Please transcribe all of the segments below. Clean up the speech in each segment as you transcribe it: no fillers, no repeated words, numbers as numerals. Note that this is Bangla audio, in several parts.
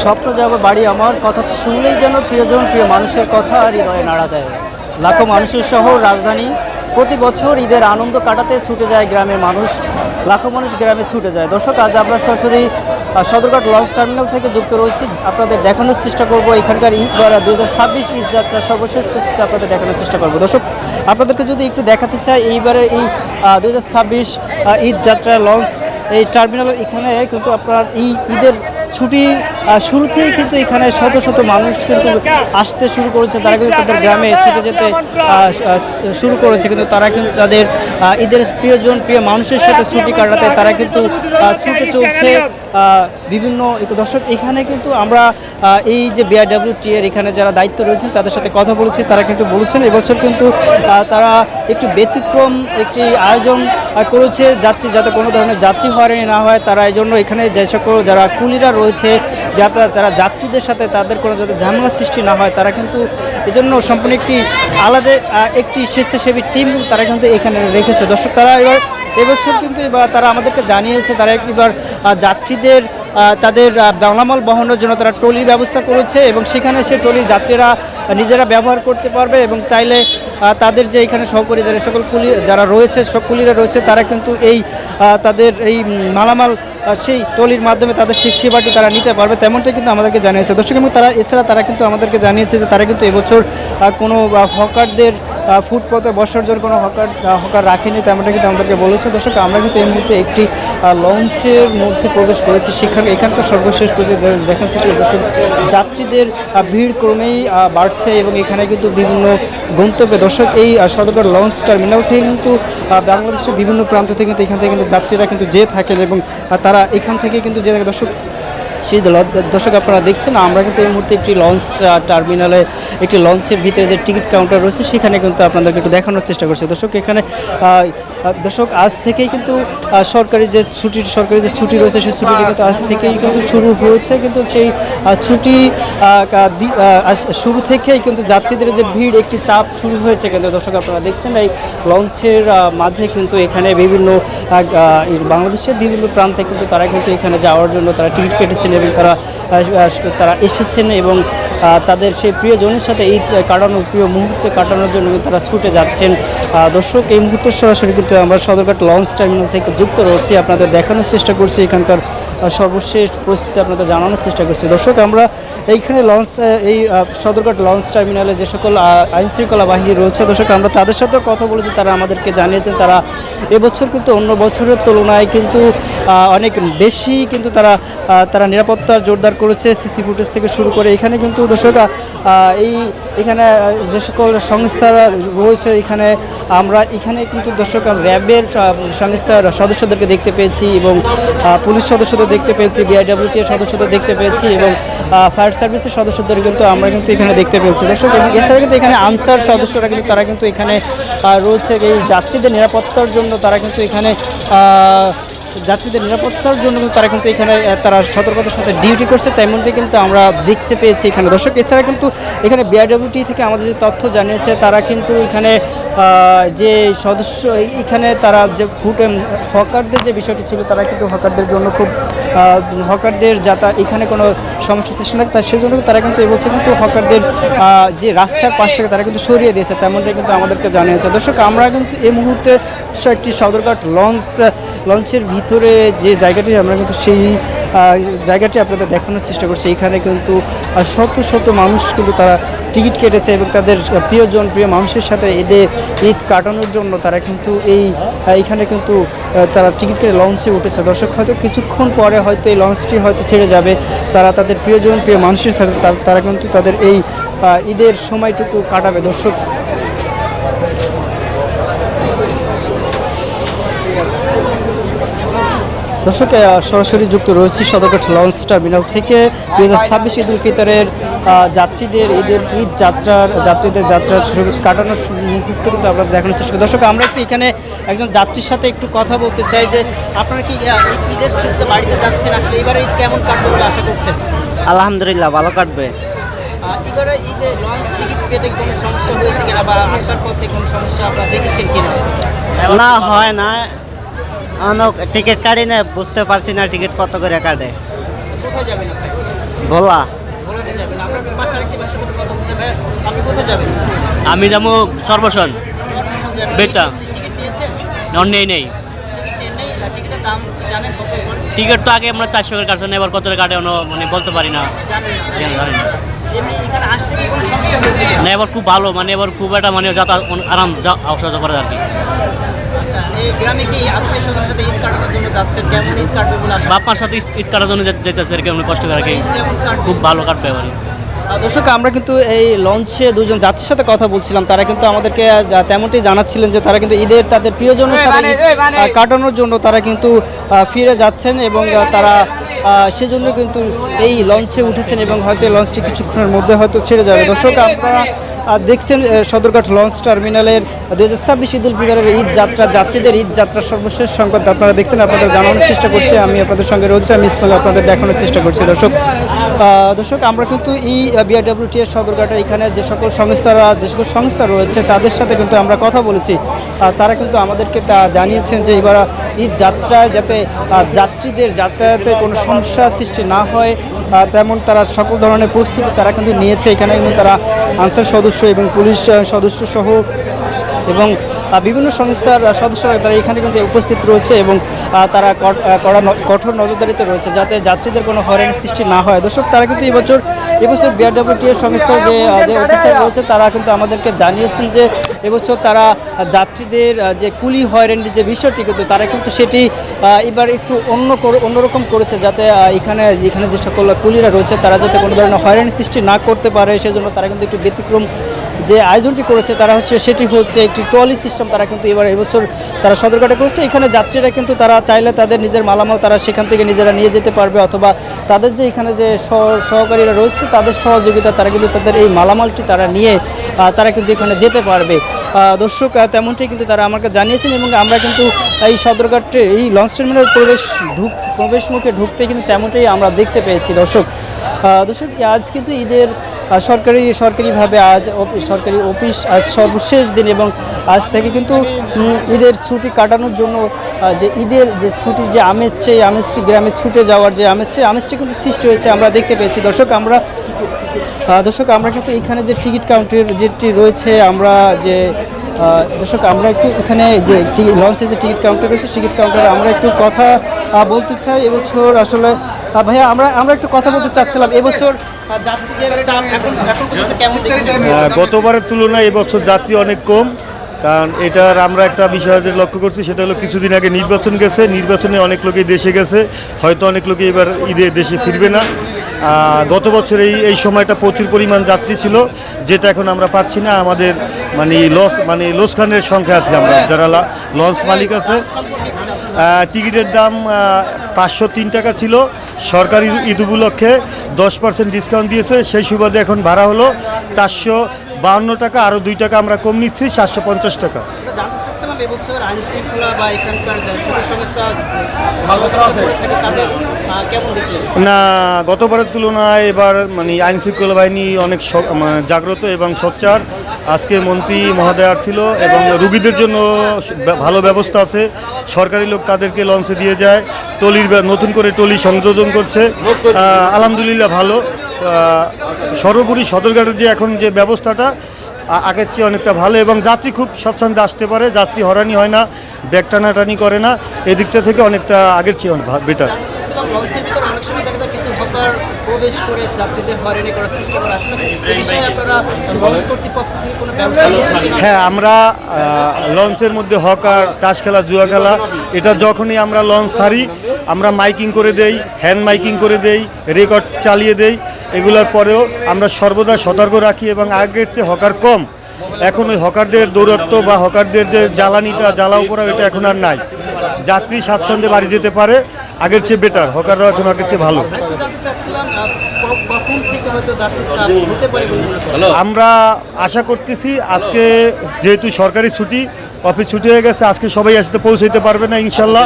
স্বপ্ন যাব বাড়ি আমার, কথাটি শুনলেই যেন প্রিয়জন প্রিয় মানুষের কথা হৃদয়ে নাড়া দেয়। লাখো মানুষের শহর রাজধানী, প্রতি বছর ঈদের আনন্দ কাটাতে ছুটে যায় গ্রামের মানুষ, লাখো মানুষ গ্রামে ছুটে যায়। দর্শক, আজ আমরা সরাসরি সদরঘাট লঞ্চ টার্মিনাল থেকে যুক্ত রয়েছি। আপনাদের দেখানোর চেষ্টা করব এখানকার ঈদ 2026 ঈদ যাত্রার সর্বশেষ প্রস্তুতি আপনাদের দেখানোর চেষ্টা করব। দর্শক, আপনাদেরকে যদি একটু দেখাতে চাই এইবারের এই 2026 ঈদ যাত্রা লঞ্চ এই টার্মিনালের এখানে কিন্তু আপনার এই ঈদের ছুটির শুরুতেই কিন্তু এখানে শত শত মানুষ কিন্তু আসতে শুরু করেছে। তারা কিন্তু তাদের গ্রামে ছুটে যেতে শুরু করেছে, কিন্তু তারা কিন্তু তাদের ঈদের প্রিয়জন প্রিয় মানুষের সাথে ছুটি কাটাতে তারা কিন্তু ছুটে চলছে বিভিন্ন। দর্শক, এখানে কিন্তু আমরা এই যে বিআরডব্লিউটি এর এখানে যারা দায়িত্ব রয়েছেন তাদের সাথে কথা বলেছি। তারা কিন্তু বলেছেন এবছর কিন্তু তারা একটু ব্যতিক্রম একটি আয়োজন করেছে যাত্রী যাতে কোনো ধরনের যাত্রী হয়রানি না হয়। তারা এই জন্য এখানে যে সকল যারা কুলিরা রয়েছে যারা যাত্রীদের সাথে তাদের কোনো যাতে ঝামেলা সৃষ্টি না হয়, তারা কিন্তু এজন্য সম্পূর্ণ একটি আলাদা একটি স্বেচ্ছাসেবী টিম তারা কিন্তু এখানে রেখেছে। দর্শক, তারা এবছর কিন্তু তারা আমাদেরকে জানিয়েছে তারা এবার যাত্রীদের তাদের মালামাল বহনের জন্য তারা ট্রলির ব্যবস্থা করেছে এবং সেখানে সেই ট্রলি যাত্রীরা নিজেরা ব্যবহার করতে পারবে এবং চাইলে তাদের যে এখানে সহকারী যারা সকল যারা রয়েছে সব কুলিরা রয়েছে তারা কিন্তু এই তাদের এই মালামাল সেই ট্রলির মাধ্যমে তাদের সেই সেবাটি তারা নিতে পারবে, তেমনটাই কিন্তু আমাদেরকে জানিয়েছে। দর্শক, এবং তারা এছাড়া তারা কিন্তু আমাদেরকে জানিয়েছে যে তারা কিন্তু এবছর কোনো হকারদের ফুটপথে বসার জন্য কোনো হকার রাখেনি, তেমনটা কিন্তু আমাদেরকে বলেছে। দর্শক, আমরা কিন্তু এই মুহূর্তে একটি লঞ্চের মধ্যে প্রবেশ করেছি। এখানকার সর্বশেষ দেখার চেষ্টা করি। দর্শক, যাত্রীদের ভিড় ক্রমেই বাড়ছে এবং এখানে কিন্তু বিভিন্ন গন্তব্যে দর্শক এই সদরঘাট লঞ্চ টার্মিনাল থেকে কিন্তু বাংলাদেশের বিভিন্ন প্রান্ত থেকে কিন্তু এখান থেকে কিন্তু যাত্রীরা কিন্তু যেয়ে থাকেন এবং তারা এখান থেকে কিন্তু যে থাকে। দর্শক, আপনারা দেখছেন আমরা কিন্তু এই মুহূর্তে একটি লঞ্চ টার্মিনালে একটি লঞ্চের ভিতরে যে টিকিট কাউন্টার রয়েছে সেখানে কিন্তু আপনাদেরকে একটু দেখানোর চেষ্টা করছি। দর্শক, এখানে দর্শক আজ থেকেই কিন্তু সরকারি যে ছুটি রয়েছে সেই ছুটিটি কিন্তু আজ থেকেই কিন্তু শুরু হয়েছে, কিন্তু সেই ছুটি শুরু থেকেই কিন্তু যাত্রীদের যে ভিড় একটি চাপ শুরু হয়েছে। কিন্তু দর্শক, আপনারা দেখছেন এই লঞ্চের মাঝে কিন্তু এখানে বিভিন্ন বাংলাদেশের বিভিন্ন প্রান্তে কিন্তু তারা কিন্তু এখানে যাওয়ার জন্য তারা টিকিট কেটেছেন এবং তারা এসেছেন এবং তাদের সেই প্রিয়জনের সাথে ঈদ কাটানোর প্রিয় মুহূর্তে কাটানোর জন্য তারা ছুটে যাচ্ছেন। দর্শক, এই মুহূর্তে সরাসরি কিন্তু আমরা সদরঘাট লঞ্চ টার্মিনাল থেকে যুক্ত রয়েছি, আপনাদের দেখানোর চেষ্টা করছি এখানকার সর্বশেষ পরিস্থিতি আপনাদের জানানোর চেষ্টা করছি। দর্শক, আমরা এইখানে এই সদরঘাট লঞ্চ টার্মিনালে যে সকল আইনশৃঙ্খলা বাহিনী রয়েছে দর্শক আমরা তাদের সাথেও কথা বলেছি। তারা আমাদেরকে জানিয়েছেন তারা এবছর কিন্তু অন্য বছরের তুলনায় কিন্তু অনেক বেশি কিন্তু তারা নিরাপত্তা জোরদার করেছে। সিসি ফুটেজ থেকে শুরু করে এখানে কিন্তু দর্শক এখানে যে সকল সংস্থারা রয়েছে আমরা এখানে কিন্তু দর্শক র্যাবের সংস্থার সদস্যদেরকে দেখতে পেয়েছি এবং পুলিশ সদস্যদের দেখতে পেয়েছি, বিআইডব্লিউটি এর সদস্যদের দেখতে পেয়েছি এবং ফায়ার সার্ভিসের সদস্যদের কিন্তু আমরা কিন্তু এখানে দেখতে পেয়েছি। দর্শক, এবং এছাড়া কিন্তু এখানে আনসার সদস্যরা কিন্তু তারা কিন্তু এখানে রয়েছে এই যাত্রীদের নিরাপত্তার জন্য। তারা কিন্তু এখানে যাত্রীদের নিরাপত্তার জন্য তারা কিন্তু এখানে তারা সতর্কতার সাথে ডিউটি করছে, তেমনটি কিন্তু আমরা দেখতে পেয়েছি এখানে। দর্শক, এছাড়া কিন্তু এখানে বিআরডব্লিউটি থেকে আমাদের যে তথ্য জানিয়েছে তারা কিন্তু এখানে যে সদস্য এখানে তারা যে হকারদের যে বিষয়টি ছিল তারা কিন্তু হকারদের জন্য খুব হকারদের এখানে কোনো সমস্যা সৃষ্টি না তাই সেই জন্য তারা কিন্তু এবছর কিন্তু হকারদের যে রাস্তার পাশ থেকে তারা কিন্তু সরিয়ে দিয়েছে, তেমনটাই কিন্তু আমাদেরকে জানিয়েছে। দর্শক, আমরা কিন্তু এই মুহূর্তে একটি সদরঘাট লঞ্চের ভিতরে যে জায়গাটি আমরা কিন্তু সেই জায়গাটি আপনাদের দেখানোর চেষ্টা করছি। এখানে কিন্তু শত শত মানুষ কিন্তু তারা টিকিট কেটেছে এবং তাদের প্রিয় মানুষের সাথে ঈদ কাটানোর জন্য তারা কিন্তু এইখানে কিন্তু তারা টিকিট কেটে লঞ্চে উঠেছে। দর্শক, হয়তো কিছুক্ষণ পরে হয়তো এই লঞ্চটি হয়তো ছেড়ে যাবে, তারা তাদের প্রিয় মানুষের সাথে তারা কিন্তু তাদের এই ঈদের সময়টুকু কাটাবে। দর্শক, সরাসরি যুক্ত রয়েছি সদরঘাট লঞ্চ টার্মিনাল থেকে 2026 ঈদ উল ফিতরের যাত্রীদের যাত্রার কাটানোর মুহূর্ত কিন্তু আমরা দেখানোর চেষ্টা করি। দর্শক, আমরা একটু এখানে একজন যাত্রীর সাথে একটু কথা বলতে চাই যে আপনারা কি ঈদের ছুটিতে বাড়িতে যাচ্ছেন, আসলে এবারে ঈদ কেমন কাটবে বলে আশা করছেন? আলহামদুলিল্লাহ, ভালো কাটবে। এবারে ঈদে লঞ্চ টিকিট পেতে কোনো সমস্যা হয়েছে কিনা বা আসার পথে কোনো সমস্যা আপনারা দেখেছেন কিনা? না, হয় না, টিকিট কাটি না, বুঝতে পারছি না টিকিট কত করে কাটে। কোথায় যাবেন আপনি? ভোলা। ভোলাতে যাবেন। আমরা পাশে আরেকটি ভাষার সাথে কথা বলছি। ভাই, আপনি কোথায় যাবেন? আমি যাবো সর্বশন চরমোশন যাবেন। বেতা। টিকিট নিয়েছেন? নেই টিকিট নেই। টিকিটের দাম কি জানেন কত এবার? টিকিট তো আগে আমরা 400 করে কাটছেন, এবার কত কাটে মানে বলতে পারি না। জানেন না? জানি না। এমনি এখানে আসতে কি কোনো সমস্যা হয়েছে কি? না, এবার খুব ভালো, মানে এবার খুব একটা মানে যাতায়াত আরাম অসহযোগ করা আর কি। আচ্ছা, এই গ্রামে কি আত্মীয় স্বজনের সাথে ঈদ কাটানোর জন্য যাচ্ছেন? কেমন ঈদ কাটবে বলে আশা? বাপ্পার সাথে ঈদ কাটার জন্য যেতেছে আর কি, অনেক কষ্ট করে আর কি। কেমন কাটবে? খুব ভালো কাটবে এবারে। দর্শক, আমরা কিন্তু এই লঞ্চে দুজন যাত্রীর সাথে কথা বলছিলাম। তারা কিন্তু আমাদেরকে তেমনটি জানাচ্ছিলেন যে তারা কিন্তু ঈদের তাদের প্রিয়জনের সাথে ঈদ কাটানোর জন্য তারা কিন্তু ফিরে যাচ্ছেন এবং তারা সেজন্য কিন্তু এই লঞ্চে উঠেছেন এবং হয়তো এই লঞ্চটি কিছুক্ষণের মধ্যে হয়তো ছেড়ে যাবে। দর্শক, আপনারা দেখছেন সদরঘাট লঞ্চ টার্মিনালের 2026 ঈদ উল ফিতরের ঈদ যাত্রা, যাত্রীদের ঈদ যাত্রার সর্বশেষ সংবাদ আপনারা দেখছেন। আপনাদের জানানোর চেষ্টা করছি, আমি আপনাদের সঙ্গে রয়েছে, আমি ইসমাইল আপনাদের দেখানোর চেষ্টা করছি। দর্শক, আমরা কিন্তু এই বিআরডব্লিউটিএর সদরঘাটে এখানে যে সকল সংস্থা রয়েছে তাদের সাথে কিন্তু আমরা কথা বলেছি। তারা কিন্তু আমাদেরকে তা জানিয়েছেন যে এবার ঈদ যাত্রায় যাতে যাত্রীদের যাতায়াতে কোনো সমস্যা সৃষ্টি না হয় তেমন তারা সকল ধরনের প্রস্তুতি তারা কিন্তু নিয়েছে। এখানে কিন্তু তারা আনসার সদস্য এবং পুলিশ সদস্য সহ এবং বিভিন্ন সংস্থার সদস্যরা তারা এখানে কিন্তু উপস্থিত রয়েছে এবং তারা কঠোর নজরদারিতে রয়েছে যাতে যাত্রীদের কোনো হয়রানির সৃষ্টি না হয়। দর্শক, তারা কিন্তু এবছর বিআরডব্লিউটিএর সংস্থার যে অফিসার রয়েছে তারা কিন্তু আমাদেরকে জানিয়েছেন যে এবছর তারা যাত্রীদের যে কুলি হয়রানির যে বিষয়টি কিন্তু তারা কিন্তু সেটি এবার একটু অন্যরকম করেছে যাতে এখানে যে সকল কুলিরা রয়েছে তারা যাতে কোনো ধরনের হয়রানির সৃষ্টি না করতে পারে সেজন্য তারা কিন্তু একটু ব্যতিক্রম যে আয়োজনটি করেছে তারা সেটি হচ্ছে একটি ট্রলি সিস্টেম তারা কিন্তু এবছর তারা সদরঘাটে করেছে। এখানে যাত্রীরা কিন্তু তারা চাইলে তাদের নিজের মালামাল তারা সেখান থেকে নিজেরা নিয়ে যেতে পারবে অথবা তাদের যে এখানে যে সহকারীরা রয়েছে তাদের সহযোগিতা তারা কিন্তু তাদের এই মালামালটি তারা নিয়ে তারা কিন্তু এখানে যেতে পারবে। দর্শক, তেমনটাই কিন্তু তারা আমাকে জানিয়েছেন এবং আমরা কিন্তু এই সদরঘাটে এই লঞ্চ টার্মিনাল প্রবেশ মুখে ঢুকতে কিন্তু তেমনটাই আমরা দেখতে পেয়েছি। দর্শক, আজ কিন্তু ঈদের সরকারিভাবে আজ সরকারি অফিস আজ সর্বশেষ দিন এবং আজ থেকে কিন্তু ঈদের ছুটি কাটানোর জন্য যে ঈদের যে ছুটির যে আমেজ সেই আমেজটি গ্রামে ছুটে যাওয়ার যে আমেজ সেই আমেজটি কিন্তু সৃষ্টি হয়েছে আমরা দেখতে পেয়েছি। দর্শক, আমরা কিন্তু এখানে যে টিকিট কাউন্টার যেটি রয়েছে আমরা একটু এখানে যে লঞ্চে যে টিকিট কাউন্টার রয়েছে টিকিট কাউন্টারে আমরা একটু কথা বলতে চাই। এবছর আসলে ভাইয়া আমরা একটু কথা বলতে চাচ্ছিলাম, এবছর যাত্রীদের চাপ এখন পর্যন্ত কেমন দেখছেন? গতবারের তুলনায় এবছর যাত্রী অনেক কম, কারণ এটার আমরা একটা বিষয় লক্ষ্য করছি, সেটা হলো কিছুদিন আগে নির্বাচন গেছে, নির্বাচনে অনেক লোকই দেশে গেছে, হয়তো অনেক লোকই এবার ঈদে দেশে ফিরবে না। গত বছর এই সময়টা প্রচুর পরিমাণ যাত্রী ছিল, যেটা এখন আমরা পাচ্ছি না। আমাদের লোসখানের সংখ্যা আছে, আমরা যারা লঞ্চ মালিক আছে। টিকিটের দাম 503 টাকা ছিল, সরকারি ঈদ উপলক্ষে 10% ডিসকাউন্ট দিয়েছে, সেই সুবাদে এখন ভাড়া হলো 452 টাকা, আরও 2 টাকা আমরা কম নিচ্ছি, 750 টাকা। না, গতবারের তুলনায় এবার আইন শৃঙ্খলা বাহিনী অনেক জাগ্রত এবং সোচ্চার। আজকে মন্ত্রী মহোদয় ছিল এবং রুগীদের জন্য ভালো ব্যবস্থা আছে। সরকারি লোক তাদেরকে লঞ্চে দিয়ে যায়, নতুন করে টলি সংযোজন করছে, আলহামদুলিল্লাহ ভালো। সর্বোপরি সদরঘাটের যে এখন যে ব্যবস্থাটা আগের চেয়ে অনেকটা ভালো এবং যাত্রী খুব স্বচ্ছন্দে আসতে পারে, যাত্রী হয়রানি হয় না, ব্যাগ টানাটানি করে না, এদিকটা থেকে অনেকটা আগের চেয়ে বেটার। হ্যাঁ, আমরা লঞ্চের মধ্যে হকার, তাস খেলা, জুয়া খেলা, এটা যখনই আমরা লঞ্চ ছাড়ি আমরা মাইকিং করে দেই, হ্যান্ড মাইকিং করে দেই, রেকর্ড চালিয়ে দেই। এগুলোর পরেও আমরা সর্বদা সতর্ক রাখি এবং আগের চেয়ে হকার কম। এখন ওই হকারদের দৌরত্ব বা হকারদের যে জ্বালাও করা এটা এখন আর নাই। যাত্রী স্বাচ্ছন্দ্যে বাড়ি যেতে পারে, আগের চেয়ে বেটার, হকাররা এখন আগের চেয়ে ভালো। আমরা আশা করতেছি আজকে যেহেতু সরকারি ছুটি, অফিস ছুটি হয়ে গেছে, আজকে সবাই আসতে পৌঁছাইতে পারবে না ইনশাল্লাহ।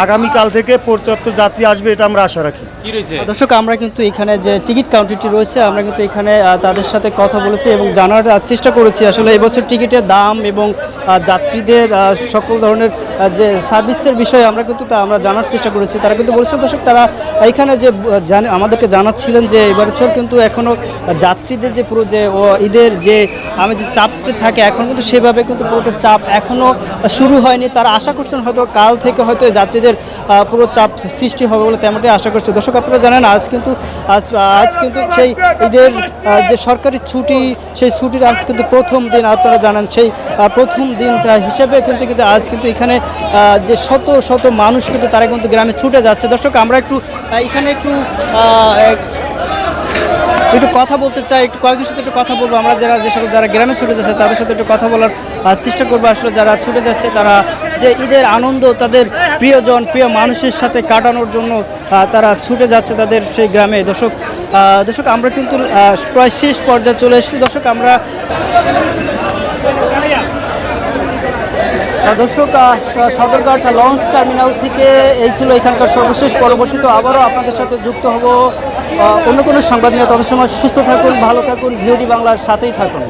আগামীকাল থেকে পর্যাপ্ত যাত্রী আসবে, এটা আমরা আশা রাখি। দর্শক, আমরা কিন্তু এখানে যে টিকিট কাউন্টারটি রয়েছে, আমরা কিন্তু এখানে তাদের সাথে কথা বলেছি এবং জানার চেষ্টা করেছি আসলে এবছর টিকিটের দাম এবং যাত্রীদের সকল ধরনের যে সার্ভিসের বিষয়ে আমরা কিন্তু আমরা জানার চেষ্টা করেছি। তারা কিন্তু বলেছেন দর্শক, তারা এখানে যে আমাদেরকে জানাচ্ছিলেন যে এবছর কিন্তু এখনও যাত্রীদের যে পুরো যে ঈদের যে আমি যে চাপটা থাকে এখন কিন্তু সেভাবে কিন্তু পুরোটা চাপ এখনও শুরু হয়নি। তারা আশা করছেন হয়তো কাল থেকে হয়তো যাত্রীদের পুরো চাপ সৃষ্টি হবে বলে তেমনটাই আশা করছে। দর্শক, আপনারা জানেন আজ কিন্তু সেই ঈদের যে সরকারি ছুটি, সেই ছুটির আজ কিন্তু প্রথম দিন। আপনারা জানেন সেই প্রথম দিন হিসেবে কিন্তু আজ কিন্তু এখানে যে শত শত মানুষ কিন্তু তারা কিন্তু গ্রামে ছুটে যাচ্ছে। দর্শক, আমরা একটু এখানে একটু কথা বলতে চাই, একটু কয়েকজনের সাথে একটু কথা বলবো। আমরা যারা গ্রামে ছুটে যাচ্ছে তাদের সাথে একটু কথা বলার চেষ্টা করবো। আসলে যারা ছুটে যাচ্ছে তারা যে ঈদের আনন্দ তাদের প্রিয়জন প্রিয় মানুষের সাথে কাটানোর জন্য তারা ছুটে যাচ্ছে তাদের সেই গ্রামে। দর্শক, আমরা কিন্তু প্রায় শেষ পর্যায়ে চলে এসেছি। দর্শক, আমরা সদরঘাট লঞ্চ টার্মিনাল থেকে এই ছিল এখানকার সর্বশেষ। পরবর্তীতে আবারও আপনাদের সাথে যুক্ত হব অন্য কোনো সংবাদ নিয়ে। তত সময় সুস্থ থাকুন, ভালো থাকুন, ভিওডি বাংলার সাথেই থাকুন।